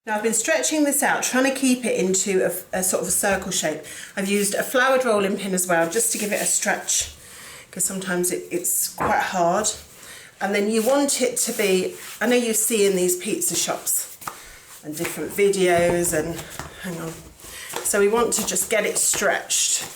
Now I've been stretching this out, trying to keep it into a sort of a circle shape. I've used a floured rolling pin as well, just to give it a stretch, because sometimes it's quite hard. And then you want it to be, I know you see in these pizza shops and different videos and, hang on. So we want to just get it stretched.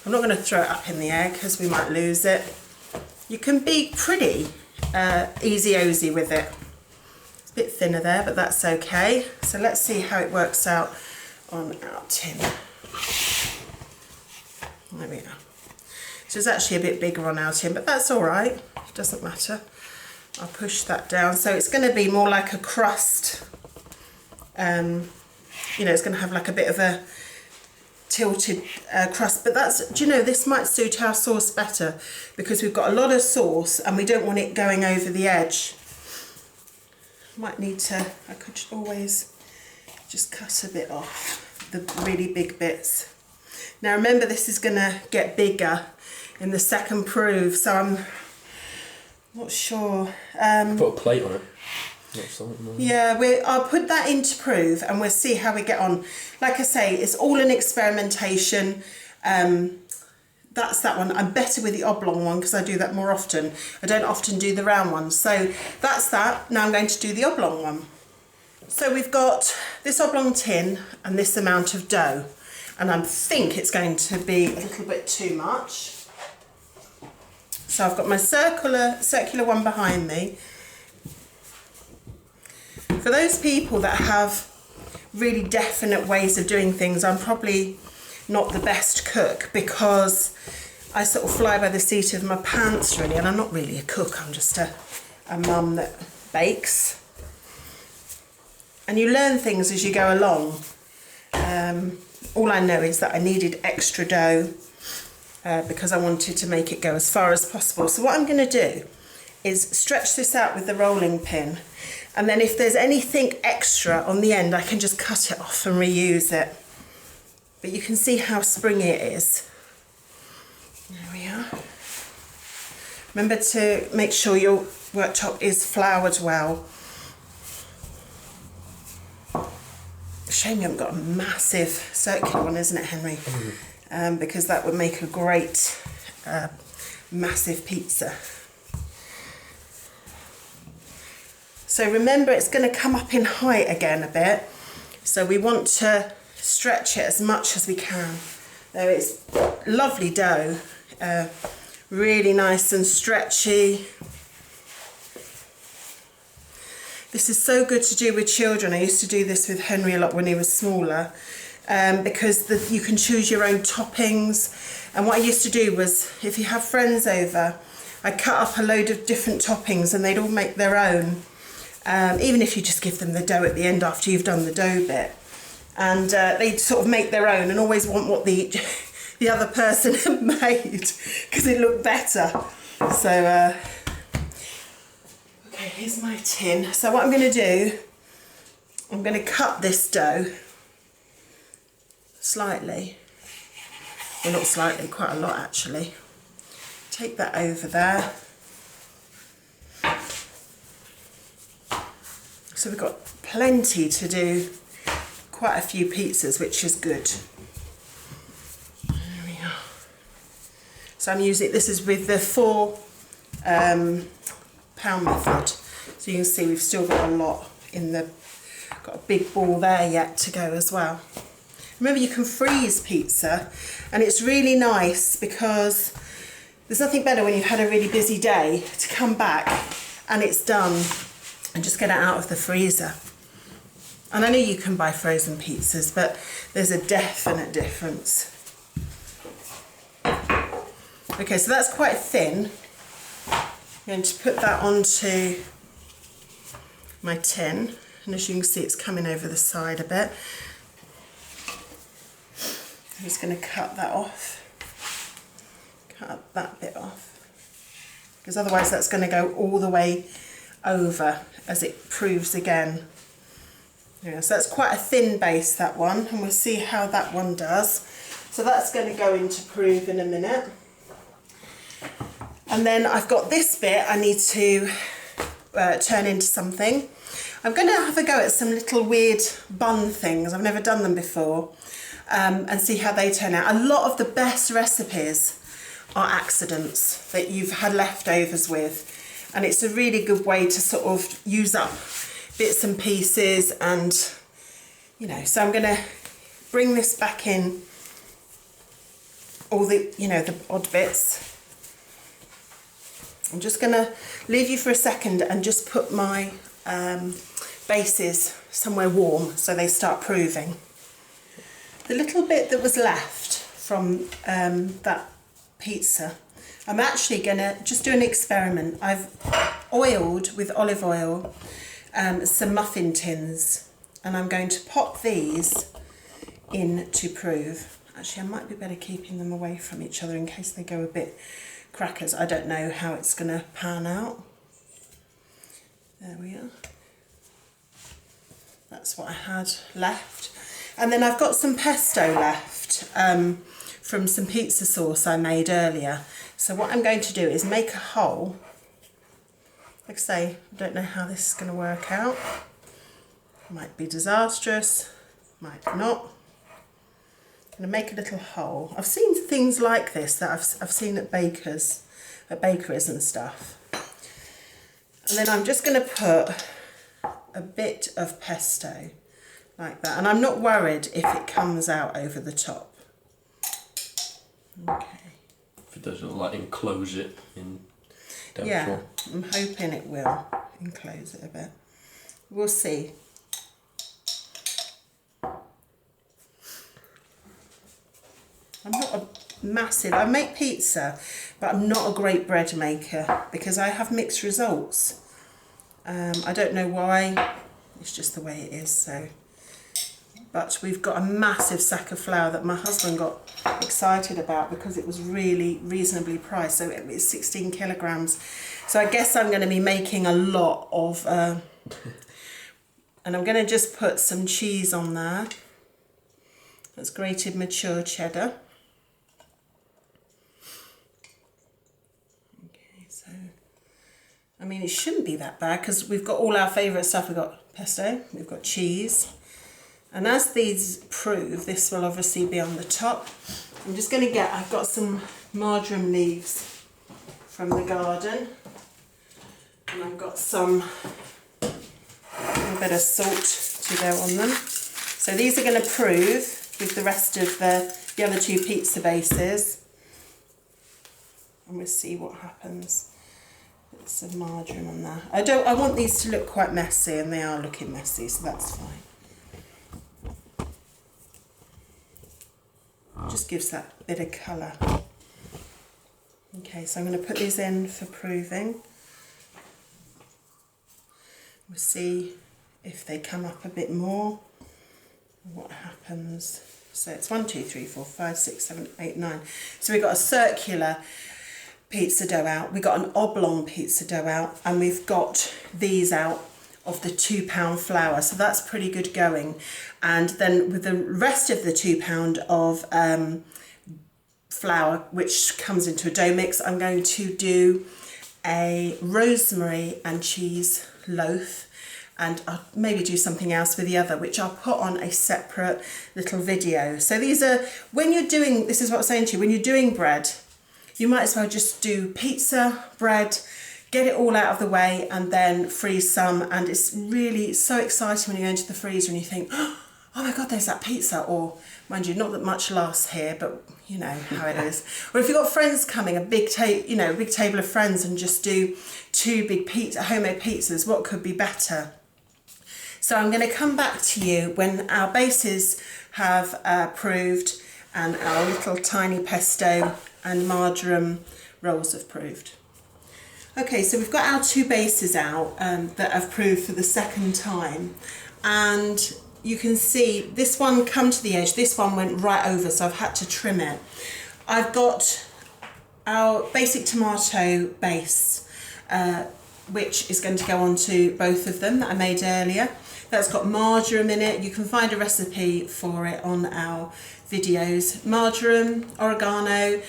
I'm not going to throw it up in the air because we might lose it. You can be pretty easy-ozy with it. It's a bit thinner there, but that's okay. So let's see how it works out on our tin. There we go. So it's actually a bit bigger on our tin, but that's all right. It doesn't matter. I'll push that down. So it's going to be more like a crust. You know, it's going to have like a bit of a tilted crust, but that's, do you know, this might suit our sauce better because we've got a lot of sauce and we don't want it going over the edge. Might need to, I could always just cut a bit off the really big bits. Now remember, this is going to get bigger in the second proof, so I'm not sure. Put a plate on it. Yeah, I'll put that into proof and we'll see how we get on. Like I say, it's all an experimentation. That's that one. I'm better with the oblong one because I do that more often. I don't often do the round one. So that's that. Now I'm going to do the oblong one. So we've got this oblong tin and this amount of dough. And I think it's going to be a little bit too much. So I've got my circular one behind me. For those people that have really definite ways of doing things, I'm probably not the best cook because I sort of fly by the seat of my pants really, and I'm not really a cook, I'm just a mum that bakes. And you learn things as you go along. All I know is that I needed extra dough because I wanted to make it go as far as possible. So what I'm going to do is stretch this out with the rolling pin, and then if there's anything extra on the end I can just cut it off and reuse it. But you can see how springy it is. There we are. Remember to make sure your worktop is floured well. Shame you haven't got a massive circular one, isn't it, Henry? Because that would make a great massive pizza. So remember, it's going to come up in height again a bit. So we want to stretch it as much as we can. There, it's lovely dough, really nice and stretchy. This is so good to do with children. I used to do this with Henry a lot when he was smaller, because you can choose your own toppings. And what I used to do was, if you have friends over, I cut up a load of different toppings and they'd all make their own. Even if you just give them the dough at the end after you've done the dough bit. And they'd sort of make their own and always want what the other person had made because it looked better. So, okay, here's my tin. So what I'm going to do, I'm going to cut this dough slightly. Well, not slightly, quite a lot actually. Take that over there. So we've got plenty to do, quite a few pizzas, which is good. There we are. So I'm using, this is with the 4 pound method. So you can see we've still got a lot in the, got a big ball there yet to go as well. Remember, you can freeze pizza and it's really nice because there's nothing better when you've had a really busy day to come back and it's done. And just get it out of the freezer. And I know you can buy frozen pizzas, but there's a definite difference. Okay, so that's quite thin. I'm going to put that onto my tin, and as you can see, it's coming over the side a bit. I'm just going to cut that off. Cut that bit off, because otherwise that's going to go all the way over as it proves again. Yeah, so that's quite a thin base, that one, and we'll see how that one does. So that's going to go into proof in a minute. And then I've got this bit I need to turn into something. I'm going to have a go at some little weird bun things. I've never done them before, and see how they turn out. A lot of the best recipes are accidents that you've had leftovers with, and it's a really good way to sort of use up bits and pieces, and you know, so I'm going to bring this back in, all the, you know, the odd bits. I'm just going to leave you for a second and just put my bases somewhere warm so they start proving. The little bit that was left from that pizza, I'm actually going to just do an experiment. I've oiled with olive oil some muffin tins, and I'm going to pop these in to prove. Actually, I might be better keeping them away from each other in case they go a bit crackers. I don't know how it's going to pan out. There we are. That's what I had left. And then I've got some pesto left from some pizza sauce I made earlier. So what I'm going to do is make a hole. Like I say, I don't know how this is going to work out. Might be disastrous, might not. I'm going to make a little hole. I've seen things like this that I've seen at bakeries and stuff. And then I'm just going to put a bit of pesto like that. And I'm not worried if it comes out over the top. Okay. If it doesn't like enclose it in dough. Yeah, I'm hoping it will enclose it a bit. We'll see. I'm not a massive, I make pizza, but I'm not a great bread maker because I have mixed results. I don't know why, it's just the way it is. So, but we've got a massive sack of flour that my husband got excited about because it was really reasonably priced. So it's 16 kilograms. So I guess I'm going to be making a lot of, and I'm going to just put some cheese on there. That's grated mature cheddar. I mean, it shouldn't be that bad because we've got all our favourite stuff. We've got pesto, we've got cheese. And as these prove, this will obviously be on the top. I'm just going to I've got some marjoram leaves from the garden. And I've got a bit of salt to go on them. So these are going to prove with the rest of the other two pizza bases. And we'll see what happens. Some margarine on there. I want these to look quite messy, and they are looking messy, so that's fine. Just gives that bit of colour. Okay, so I'm going to put these in for proving. We'll see if they come up a bit more, what happens. So it's 1, 2, 3, 4, 5, 6, 7, 8, 9. So we've got a circular pizza dough out, we've got an oblong pizza dough out, and we've got these out of the 2 pound flour, so that's pretty good going. And then with the rest of the 2 pound of flour, which comes into a dough mix, I'm going to do a rosemary and cheese loaf, and I'll maybe do something else with the other, which I'll put on a separate little video. So these are, when you're doing, this is what I was saying to you, when you're doing bread, you might as well just do pizza, bread, get it all out of the way, and then freeze some. And it's really so exciting when you go into the freezer and you think, oh my God, there's that pizza. Or, mind you, not that much lasts here, but you know how it is. Or if you've got friends coming, a big table of friends, and just do 2 big homemade pizzas, what could be better? So I'm going to come back to you when our bases have proved and our little tiny pesto and marjoram rolls have proved. Okay, so we've got our 2 bases out that have proved for the second time, and you can see this one come to the edge, this one went right over, so I've had to trim it. I've got our basic tomato base, which is going to go on to both of them that I made earlier. That's got marjoram in it. You can find a recipe for it on our videos. Marjoram, oregano,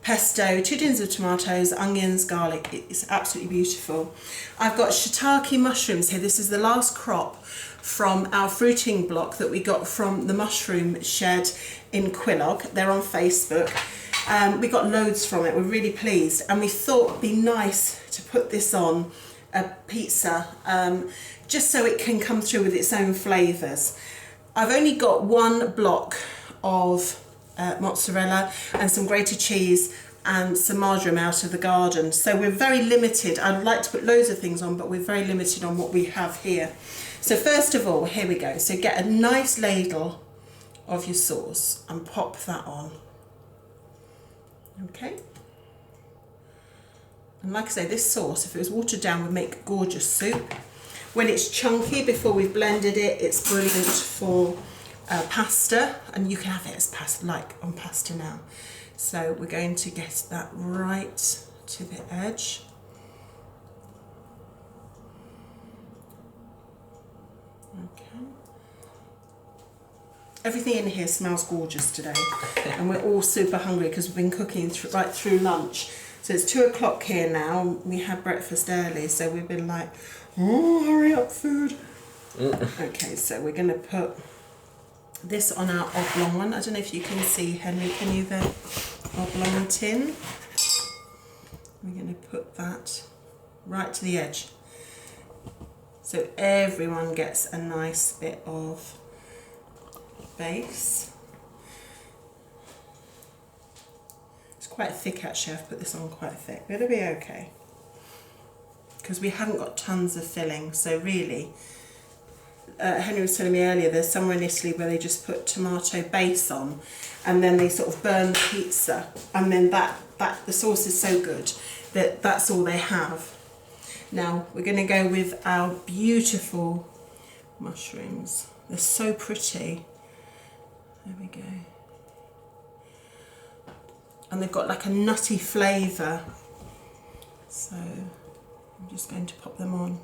pesto, 2 tins of tomatoes, onions, garlic. It's absolutely beautiful. I've got shiitake mushrooms here. This is the last crop from our fruiting block that we got from the mushroom shed in Quilog. They're on Facebook. We got loads from it. We're really pleased, and we thought it'd be nice to put this on a pizza, just so it can come through with its own flavours. I've only got 1 block of mozzarella and some grated cheese and some marjoram out of the garden, so we're very limited. I'd like to put loads of things on, but we're very limited on what we have here. So first of all, here we go. So get a nice ladle of your sauce and pop that on. Okay. And like I say, this sauce, if it was watered down, would make gorgeous soup. When it's chunky, before we've blended it, it's brilliant for pasta, and you can have it as pasta, like on pasta now. So we're going to get that right to the edge. Okay. Everything in here smells gorgeous today, and we're all super hungry because we've been cooking right through lunch. So it's 2 o'clock here now. We had breakfast early, so we've been like, oh, hurry up, food. Okay, so we're going to put this on our oblong one. I don't know if you can see, Henry, can you, the oblong tin? We're going to put that right to the edge, so everyone gets a nice bit of base. It's quite thick actually. I've put this on quite thick, but it'll be okay because we haven't got tons of filling. So really, Henry was telling me earlier, there's somewhere in Italy where they just put tomato base on and then they sort of burn the pizza, and then that the sauce is so good that that's all they have. Now we're going to go with our beautiful mushrooms. They're so pretty. There we go. And they've got like a nutty flavour. So I'm just going to pop them on.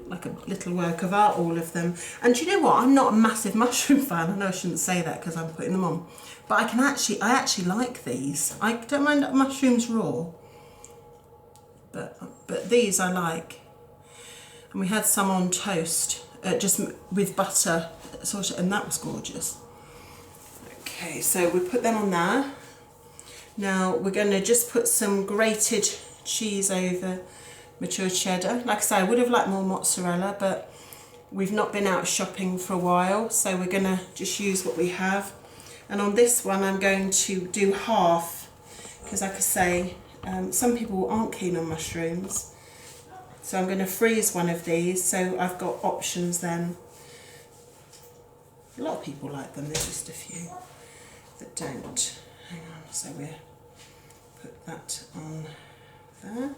Like a little work of art, all of them. And do you know what? I'm not a massive mushroom fan. I know I shouldn't say that because I'm putting them on. But I actually like these. I don't mind mushrooms raw. But these I like. And we had some on toast, just with butter, sort of, and that was gorgeous. Okay, so we put them on there. Now we're going to just put some grated cheese over mature cheddar. Like I say, I would have liked more mozzarella, but we've not been out shopping for a while, so we're going to just use what we have. And on this one I'm going to do half, because like I say, some people aren't keen on mushrooms, so I'm going to freeze one of these so I've got options then. A lot of people like them, there's just a few that don't. Hang on, so we'll put that on there.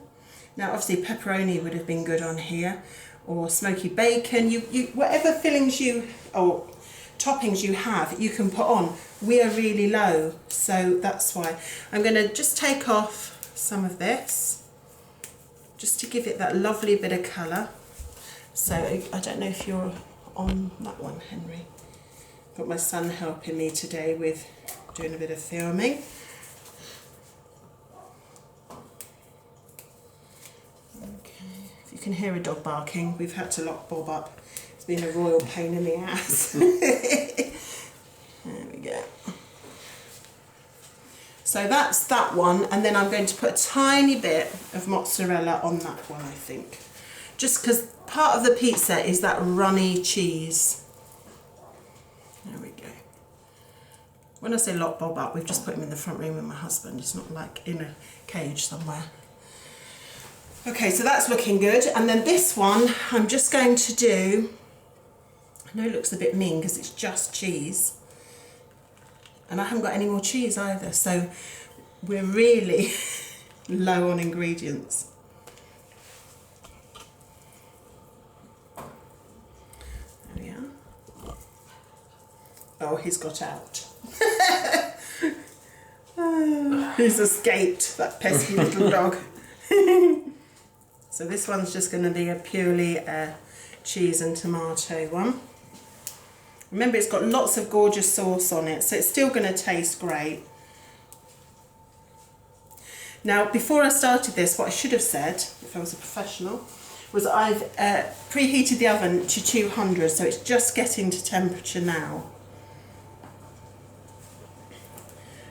Now obviously pepperoni would have been good on here, or smoky bacon, you whatever fillings you or toppings you have, you can put on. We are really low, so that's why. I'm going to just take off some of this, just to give it that lovely bit of colour. So I don't know if you're on that one, Henry. Got my son helping me today with doing a bit of filming. Okay, if you can hear a dog barking, we've had to lock Bob up. It's been a royal pain in the ass. There we go. So that's that one, and then I'm going to put a tiny bit of mozzarella on that one, I think. Just because part of the pizza is that runny cheese. There we go. When I say lock Bob up, we've just put him in the front room with my husband. It's not like in a cage somewhere. Okay, so that's looking good. And then this one, I'm just going to do, I know it looks a bit mean because it's just cheese. And I haven't got any more cheese either, so we're really low on ingredients. There we are. Oh, he's got out. He's escaped, that pesky little dog. So this one's just going to be a purely cheese and tomato one. Remember, it's got lots of gorgeous sauce on it, so it's still going to taste great. Now, before I started this, what I should have said, if I was a professional, was I've preheated the oven to 200, so it's just getting to temperature now.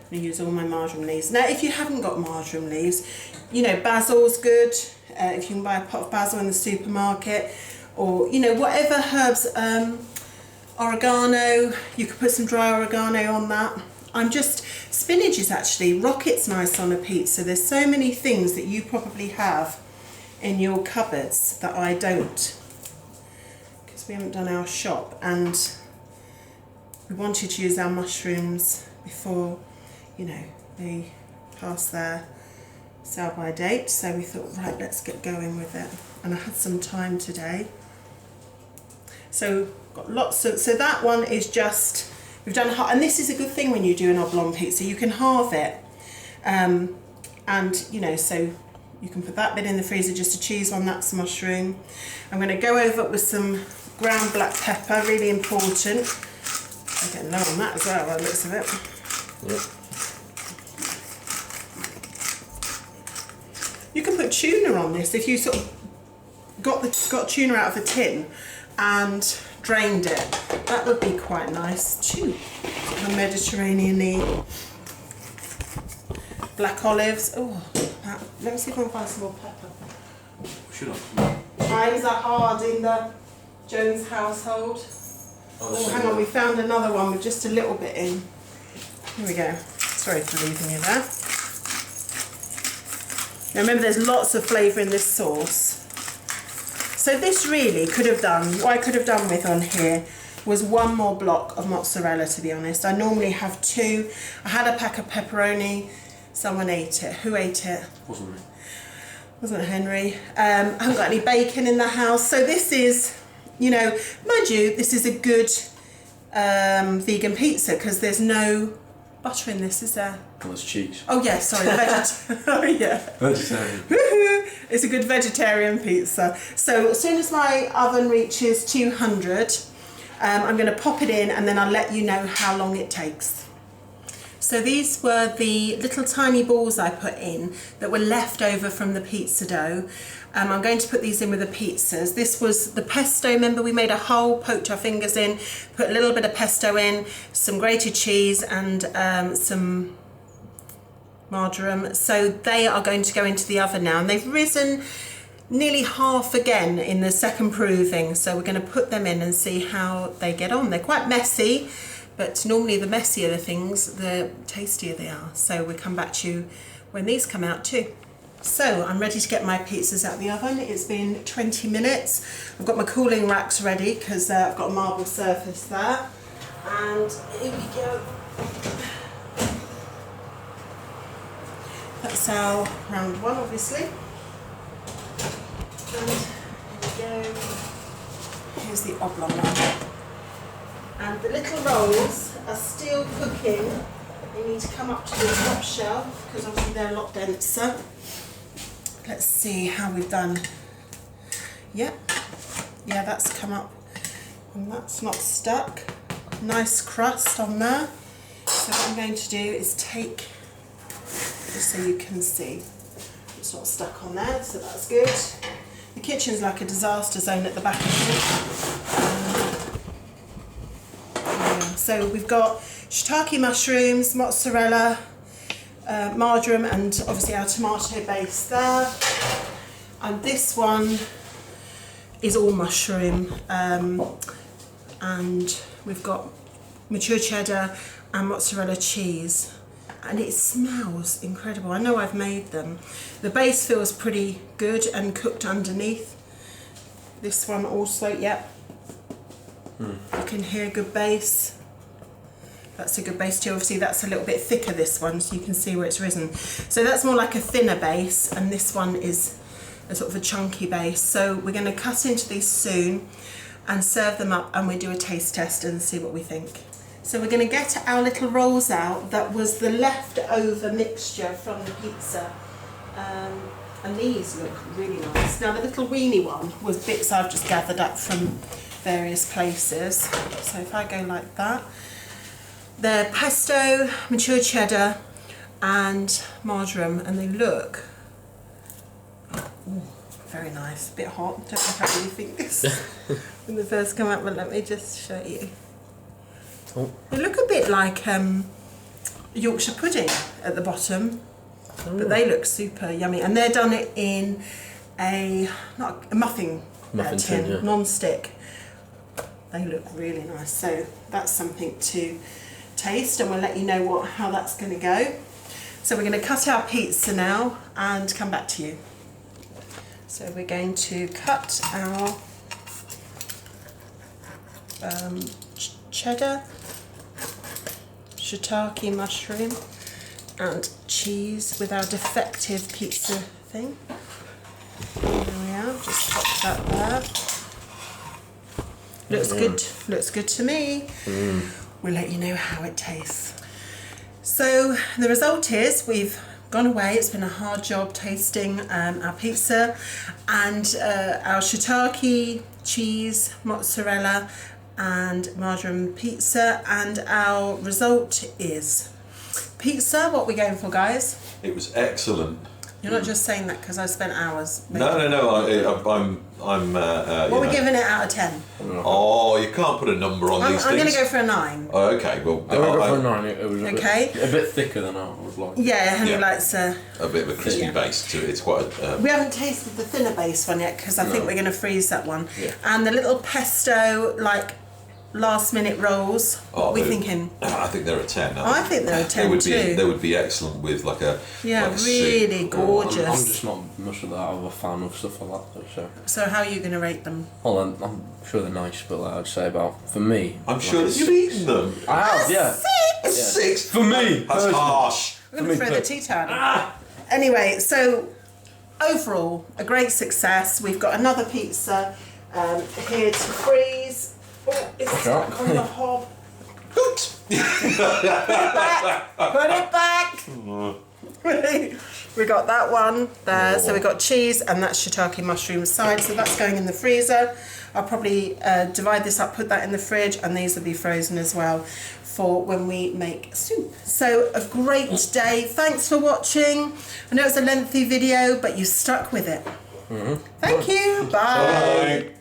I'm going to use all my marjoram leaves. Now, if you haven't got marjoram leaves, you know, basil's good. If you can buy a pot of basil in the supermarket, or, you know, whatever herbs, oregano, you could put some dry oregano on that. Spinach is actually, rocket's nice on a pizza. There's so many things that you probably have in your cupboards that I don't, because we haven't done our shop, and we wanted to use our mushrooms before, you know, they pass their sell by date, so we thought, right, let's get going with it. And I had some time today, so got lots of, so that one is just, we've done, and this is a good thing when you do an oblong pizza, you can halve it, and you know, so you can put that bit in the freezer, just a cheese one, that's mushroom. I'm going to go over it with some ground black pepper, really important. I'm getting low on that as well by the looks of it. Yep. You can put tuna on this if you sort of got tuna out of a tin and drained it. That would be quite nice too. Sort of Mediterranean-y. Black olives. Oh, let me see if I can find some more pepper. Should I? Times are hard in the Jones household. Oh, hang on, we found another one with just a little bit in. Here we go. Sorry for leaving you there. Now remember, there's lots of flavour in this sauce. So this really could have done, what I could have done with on here was one more block of mozzarella, to be honest. I normally have two. I had a pack of pepperoni. Someone ate it. Who ate it? Wasn't me. Wasn't Henry. I haven't got any bacon in the house. So this is, you know, mind you, this is a good vegan pizza because there's no butter in this, is there? Well, it's cheese. Oh yeah, sorry, oh yeah. Vegetarian. It's a good vegetarian pizza. So as soon as my oven reaches 200, I'm going to pop it in and then I'll let you know how long it takes. So these were the little tiny balls I put in that were left over from the pizza dough. I'm going to put these in with the pizzas. This was the pesto, remember we made a hole, poked our fingers in, put a little bit of pesto in, some grated cheese and some marjoram. So they are going to go into the oven now, and they've risen nearly half again in the second proving. So we're going to put them in and see how they get on. They're quite messy, but normally the messier the things, the tastier they are. So we'll come back to you when these come out too. So I'm ready to get my pizzas out of the oven. It's been 20 minutes. I've got my cooling racks ready because I've got a marble surface there. And here we go. That's our round one, obviously. And here we go. Here's the oblong one. And the little rolls are still cooking. They need to come up to the top shelf because obviously they're a lot denser. Let's see how we've done. Yep, yeah, that's come up and that's not stuck. Nice crust on there. So what I'm going to do is take, just so you can see, it's not stuck on there, so that's good. The kitchen's like a disaster zone at the back of it. So we've got shiitake mushrooms, mozzarella, marjoram, and obviously our tomato base there. And this one is all mushroom, and we've got mature cheddar and mozzarella cheese, and it smells incredible. I know I've made them. The base feels pretty good and cooked underneath. This one also, yep. You can hear good base. That's a good base too. Obviously that's a little bit thicker, this one, so you can see where it's risen. So that's more like a thinner base, and this one is a sort of a chunky base. So we're going to cut into these soon and serve them up, and we'll do a taste test and see what we think. So we're going to get our little rolls out. That was the leftover mixture from the pizza. And these look really nice. Now the little weenie one was bits I've just gathered up from various places. So if I go like that, they're pesto, mature cheddar, and marjoram, and they look very nice. A bit hot. Don't know how you think this when they first come out, but let me just show you. Oh. They look a bit like Yorkshire pudding at the bottom, but they look super yummy, and they're done it in not a muffin tin, yeah. non-stick. They look really nice, so that's something to taste, and we'll let you know how that's going to go. So we're going to cut our pizza now and come back to you. So we're going to cut our cheddar, shiitake mushroom and cheese with our defective pizza thing. There we are, just pop that there. Looks good to me. We'll let you know how it tastes. So the result is we've gone away. It's been a hard job tasting our pizza, and our shiitake, cheese, mozzarella and marjoram pizza, and our result is pizza. What are we going for, guys? It was excellent. You're not just saying that because I spent hours making No. I'm. What are we giving it out of 10? Oh, you can't put a number on these I'm going things. to go for a 9. Oh, okay. Well, I went for a 9. It was Okay. a bit thicker than I was like. Yeah, Henry Yeah. likes a bit of a crispy Yeah. base to it. It's quite. We haven't tasted the thinner base one yet because I think we're going to freeze that one. Yeah. And the little pesto, like, last minute rolls. What are we they're- thinking? I think they're a 10. I think they're a 10 they would too. They would be excellent with like a. Yeah, like a really soup. gorgeous. I'm just not much of a fan of stuff like that. So. So how are you going to rate them? Well, I'm sure they're nice, but like I'd say about for me. I'm sure that you've eaten them. I have, yeah. A 6 For me, That's personally. harsh. I'm going to throw the tea towel. Anyway, so overall, a great success. We've got another pizza here to freeze. Oh, it's stuck on the hob. Oops. Put it back. We got that one there. So we got cheese, and that's shiitake mushroom side. So that's going in the freezer. I'll probably divide this up, put that in the fridge, and these will be frozen as well for when we make soup. So a great day. Thanks for watching. I know it's a lengthy video, but you stuck with it. Thank you. Bye. Bye.